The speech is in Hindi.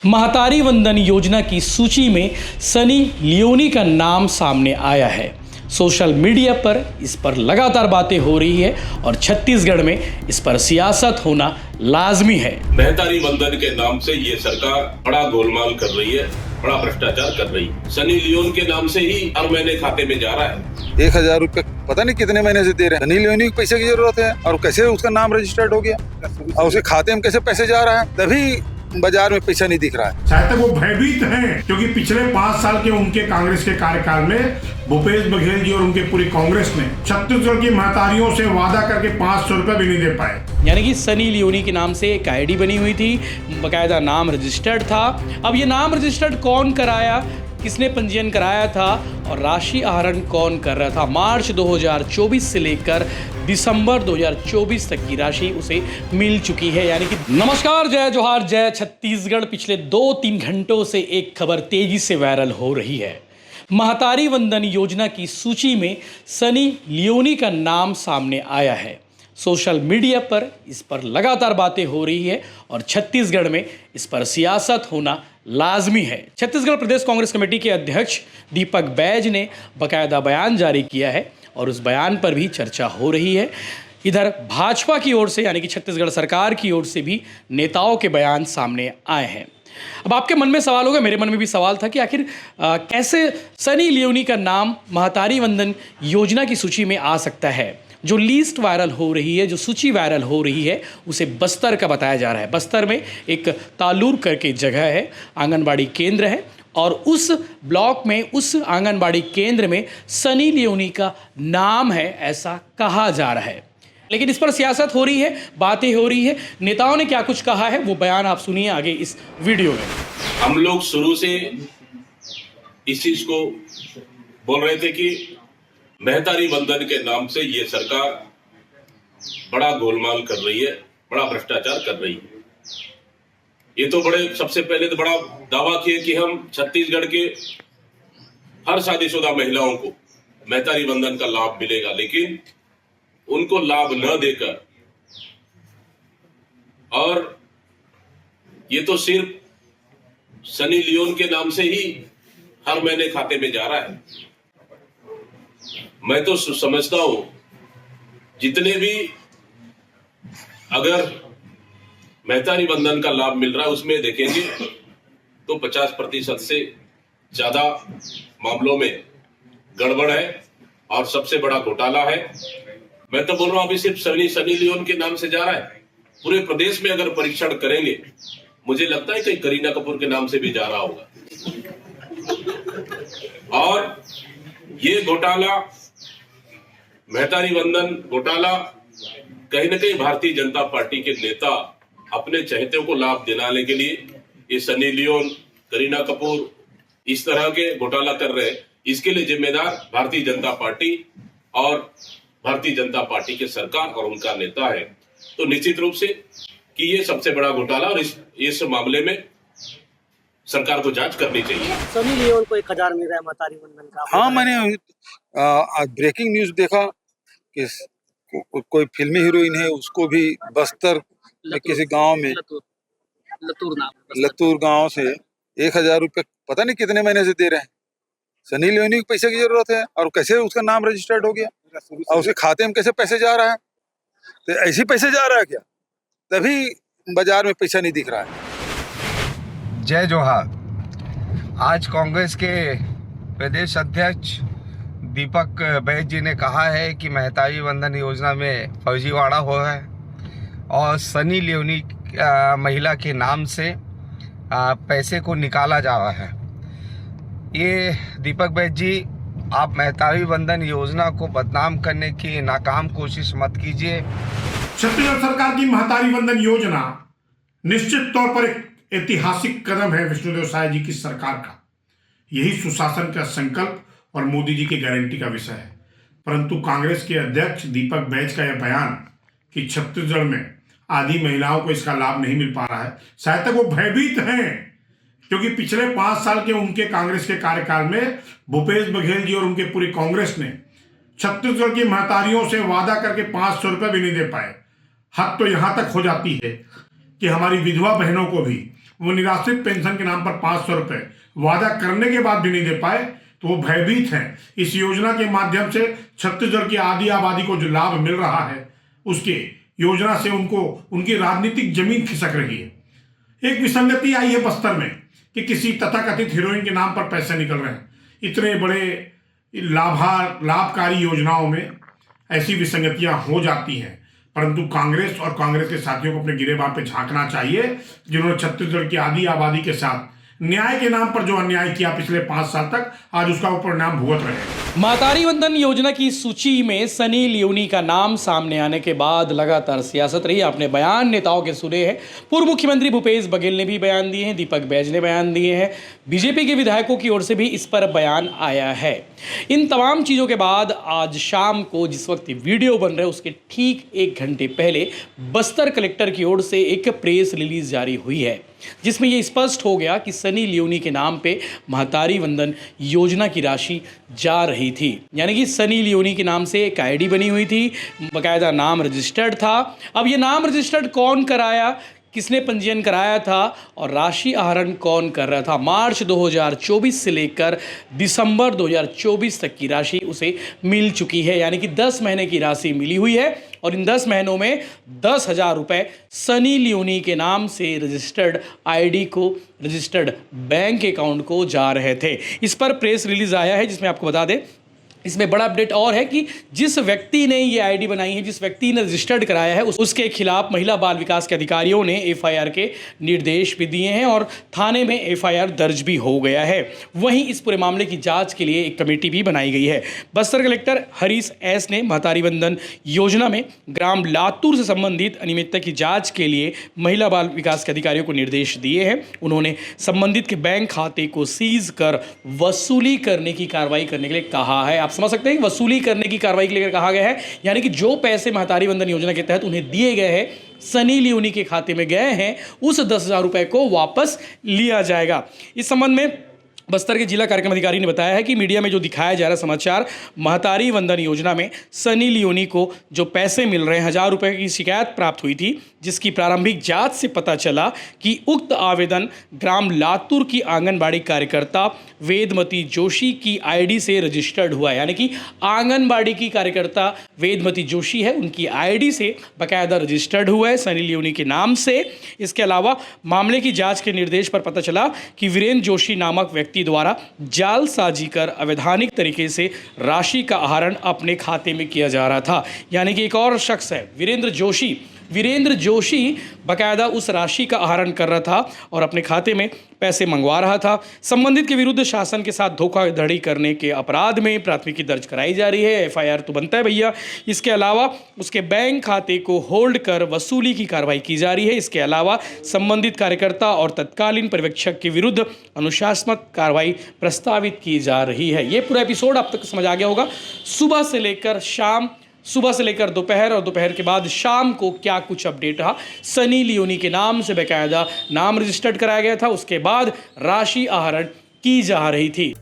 महतारी वंदन योजना की सूची में सनी लियोनी का नाम सामने आया है। सोशल मीडिया पर इस पर लगातार बातें हो रही है और छत्तीसगढ़ में इस पर सियासत होना लाजमी है। महतारी वंदन के नाम से ये सरकार बड़ा गोलमाल कर रही है, बड़ा भ्रष्टाचार कर रही है। सनी लियोन के नाम से ही हर महीने खाते में जा रहा है 1,000 रुपए, पता नहीं कितने महीने से दे रहे हैं। सनी लियोनी को पैसे की जरूरत है और कैसे उसका नाम रजिस्टर्ड हो गया और उसके खाते में कैसे पैसे जा रहा है, तभी बाजार में पैसा नहीं दिख रहा है। शायद तक वो भयभीत हैं क्योंकि पिछले 5 साल के उनके कांग्रेस के कार्यकाल में भूपेश बघेल जी और उनके पूरी कांग्रेस ने छत्तीसगढ़ की महतारियों से वादा करके 500 रुपए भी नहीं दे पाए। यानी कि सनी लियोनी के नाम से एक आईडी बनी हुई थी, बकायदा नाम रजिस्टर्ड था। अब ये नाम रजिस्टर्ड कौन कराया, किसने पंजीयन कराया था और राशि आहरण कौन कर रहा था? मार्च 2024 से लेकर दिसंबर 2024 तक की राशि उसे मिल चुकी है। यानी कि नमस्कार, जय जोहार, जय छत्तीसगढ़। पिछले 2-3 घंटों से एक खबर तेजी से वायरल हो रही है। महतारी वंदन योजना की सूची में सनी लियोनी का नाम सामने आया है। सोशल मीडिया पर इस पर लगातार बातें हो रही है और छत्तीसगढ़ में इस पर सियासत होना लाजमी है। छत्तीसगढ़ प्रदेश कांग्रेस कमेटी के अध्यक्ष दीपक बैज ने बकायदा बयान जारी किया है और उस बयान पर भी चर्चा हो रही है। इधर भाजपा की ओर से यानी कि छत्तीसगढ़ सरकार की ओर से भी नेताओं के बयान सामने आए हैं। अब आपके मन में सवाल होगा, मेरे मन में भी सवाल था कि आखिर कैसे सनी लियोनी का नाम महतारी वंदन योजना की सूची में आ सकता है। जो लिस्ट वायरल हो रही है, जो सूची वायरल हो रही है, उसे बस्तर का बताया जा रहा है। बस्तर में एक तालूर करके जगह है, आंगनबाड़ी केंद्र है और उस ब्लॉक में, उस आंगनबाड़ी केंद्र में सनी लियोनी का नाम है, ऐसा कहा जा रहा है। लेकिन इस पर सियासत हो रही है, बातें हो रही है। नेताओं ने क्या कुछ कहा है वो बयान आप सुनिए आगे इस वीडियो में। हम लोग शुरू से इस चीज को बोल रहे थे कि महतारी वंदन के नाम से ये सरकार बड़ा गोलमाल कर रही है, बड़ा भ्रष्टाचार कर रही है। ये तो सबसे पहले तो बड़ा दावा किए कि हम छत्तीसगढ़ के हर शादीशुदा महिलाओं को महतारी वंदन का लाभ मिलेगा, लेकिन उनको लाभ न देकर, और ये तो सिर्फ सनी लियोन के नाम से ही हर महीने खाते में जा रहा है। मैं तो समझता हूं जितने भी अगर महतारी वंदन का लाभ मिल रहा है उसमें देखेंगे तो 50% से ज्यादा मामलों में गड़बड़ है और सबसे बड़ा घोटाला है। मैं तो बोल रहा हूं अभी सिर्फ सनी लियोन के नाम से जा रहा है। पूरे प्रदेश में अगर परीक्षण करेंगे, मुझे लगता है कहीं करीना कपूर के नाम से भी जा रहा होगा। और ये घोटाला, महतारी वंदन घोटाला, कहीं ना कहीं भारतीय जनता पार्टी के नेता अपने चहेतों को लाभ दिलाने के लिए ये सनी लियोन, करीना कपूर इस तरह के घोटाला कर रहे हैं। इसके लिए जिम्मेदार भारतीय जनता पार्टी और भारतीय जनता पार्टी के सरकार और उनका नेता है। तो निश्चित रूप से कि ये सबसे बड़ा घोटाला और इस मामले में सरकार को जांच करनी चाहिए। सनी लियोन को 1,000 मिल रहा है महतारी वंदन का। हाँ, मैंने ब्रेकिंग न्यूज देखा कि कोई फिल्मी हीरोइन है, उसको भी बस्तर में किसी गांव में, लतूर गांव से 1,000 रुपए, पता नहीं कितने महीने से दे रहे हैं। सनी लियोनी को पैसे की जरूरत है और कैसे उसका नाम रजिस्टर्ड हो गया और उसके खाते में कैसे पैसे जा रहा है, तो ऐसे पैसे जा रहा है क्या, तभी बाजार में पैसा नहीं दिख रहा है। जय जोहार। आज कांग्रेस के प्रदेश अध्यक्ष दीपक बैज जी ने कहा है कि महतारी वंदन योजना में फर्जीवाड़ा हो रहा है और सनी लियोनी महिला के नाम से पैसे को निकाला जा रहा है। ये दीपक बैज जी, आप महतारी वंदन योजना को बदनाम करने की नाकाम कोशिश मत कीजिए। छत्तीसगढ़ सरकार की महतारी वंदन योजना निश्चित तौर पर एक ऐतिहासिक कदम है विष्णुदेव साय जी की सरकार का। यही सुशासन का संकल्प और मोदी जी की गारंटी का विषय है। परंतु कांग्रेस के अध्यक्ष दीपक बैज का यह बयान कि छत्तीसगढ़ में आधी महिलाओं को इसका लाभ नहीं मिल पा रहा है, शायद तक वो भयभीत हैं क्योंकि पिछले 5 साल के उनके कांग्रेस के कार्यकाल में भूपेश बघेल जी और उनके पूरी कांग्रेस ने छत्तीसगढ़ की महतारियों से वादा करके 500 रुपए भी नहीं दे पाए। हद तो यहां तक हो जाती है कि हमारी विधवा बहनों को भी वो निराश्रित पेंशन के नाम पर 500 रुपए वादा करने के बाद भी नहीं दे पाए, तो वो भयभीत हैं। इस योजना के माध्यम से छत्तीसगढ़ की आधी आबादी को जो लाभ मिल रहा है, उसके योजना से उनको उनकी राजनीतिक जमीन खिसक रही है। एक विसंगति आई है बस्तर में कि किसी तथाकथित हीरोइन के नाम पर पैसे निकल रहे हैं। इतने बड़े लाभकारी योजनाओं में ऐसी विसंगतियां हो जाती हैं, परंतु कांग्रेस और कांग्रेस के साथियों को अपने गिरेबान पे झांकना चाहिए, जिन्होंने छत्तीसगढ़ की आधी आबादी के साथ न्याय के नाम पर जो अन्याय किया पिछले 5 साल तक, आज उसका परिणाम भुगत रहे हैं। महतारी वंदन योजना की सूची में सनी लियोनी का नाम सामने आने के बाद लगातार सियासत रही। आपने बयान नेताओं के सुने हैं। पूर्व मुख्यमंत्री भूपेश बघेल ने भी बयान दिए हैं, दीपक बैज ने बयान दिए हैं, बीजेपी के विधायकों की ओर से भी इस पर बयान आया है। इन तमाम चीज़ों के बाद आज शाम को जिस वक्त वीडियो बन रहे हैं उसके ठीक 1 घंटे पहले बस्तर कलेक्टर की ओर से एक प्रेस रिलीज जारी हुई है, जिसमें यह स्पष्ट हो गया कि सनी लियोनी के नाम पे महतारी वंदन योजना की राशि जा रही थी। यानी कि सनी लियोनी के नाम से एक आईडी बनी हुई थी, बाकायदा नाम रजिस्टर्ड था। अब ये नाम रजिस्टर्ड कौन कराया, किसने पंजीयन कराया था और राशि आहरण कौन कर रहा था, मार्च 2024 से लेकर दिसंबर 2024 तक की राशि उसे मिल चुकी है। यानी कि 10 महीने की राशि मिली हुई है और इन 10 महीनों में 10,000 रुपये सनी लियोनी के नाम से रजिस्टर्ड आईडी को, रजिस्टर्ड बैंक अकाउंट को जा रहे थे। इस पर प्रेस रिलीज आया है, जिसमें आपको बता दें, इसमें बड़ा अपडेट और है कि जिस व्यक्ति ने ये आईडी बनाई है, जिस व्यक्ति ने रजिस्टर्ड कराया है, उसके खिलाफ महिला बाल विकास के अधिकारियों ने एफआईआर के निर्देश भी दिए हैं और थाने में एफआईआर दर्ज भी हो गया है। वहीं इस पूरे मामले की जांच के लिए एक कमेटी भी बनाई गई है। बस्तर कलेक्टर हरीश एस ने महतारी वंदन योजना में ग्राम लातूर से संबंधित अनियमितता की जाँच के लिए महिला बाल विकास के अधिकारियों को निर्देश दिए हैं। उन्होंने संबंधित के बैंक खाते को सीज कर वसूली करने की कार्रवाई करने के लिए कहा है। आप समझ सकते हैं कि वसूली करने की कार्रवाई के लिए कहा गया है, यानी कि जो पैसे महतारी वंदन योजना के तहत उन्हें दिए गए हैं, सनी लियोनी के खाते में गए हैं, उस 10,000 रुपए को वापस लिया जाएगा। इस संबंध में बस्तर के जिला कार्यक्रम अधिकारी ने बताया है कि मीडिया में जो दिखाया जा रहा समाचार, महतारी वंदन योजना में सनी लियोनी को जो पैसे मिल रहे हैं, 1,000 रुपये की शिकायत प्राप्त हुई थी, जिसकी प्रारंभिक जांच से पता चला कि उक्त आवेदन ग्राम लातूर की आंगनबाड़ी कार्यकर्ता वेदमती जोशी की आईडी से रजिस्टर्ड हुआ है। यानी कि आंगनबाड़ी की कार्यकर्ता वेदमती जोशी है, उनकी आईडी से बाकायदा रजिस्टर्ड हुआ है सनी लियोनी के नाम से। इसके अलावा मामले की जांच के निर्देश पर पता चला कि वीरेंद्र जोशी नामक व्यक्ति द्वारा जालसाजी कर अवैधानिक तरीके से राशि का आहरण अपने खाते में किया जा रहा था। यानी कि एक और शख्स है वीरेंद्र जोशी बाकायदा उस राशि का आहरण कर रहा था और अपने खाते में पैसे मंगवा रहा था। संबंधित के विरुद्ध शासन के साथ धोखाधड़ी करने के अपराध में प्राथमिकी दर्ज कराई जा रही है। एफआईआर तो बनता है भैया। इसके अलावा उसके बैंक खाते को होल्ड कर वसूली की कार्रवाई की जा रही है। इसके अलावा संबंधित कार्यकर्ता और तत्कालीन पर्यवेक्षक के विरुद्ध अनुशासनात्मक कार्रवाई प्रस्तावित की जा रही है। ये पूरा एपिसोड आप तक समझ आ गया होगा। सुबह से लेकर दोपहर और दोपहर के बाद शाम को क्या कुछ अपडेट रहा। सनी लियोनी के नाम से बाकायदा नाम रजिस्टर्ड कराया गया था, उसके बाद राशि आहरण की जा रही थी।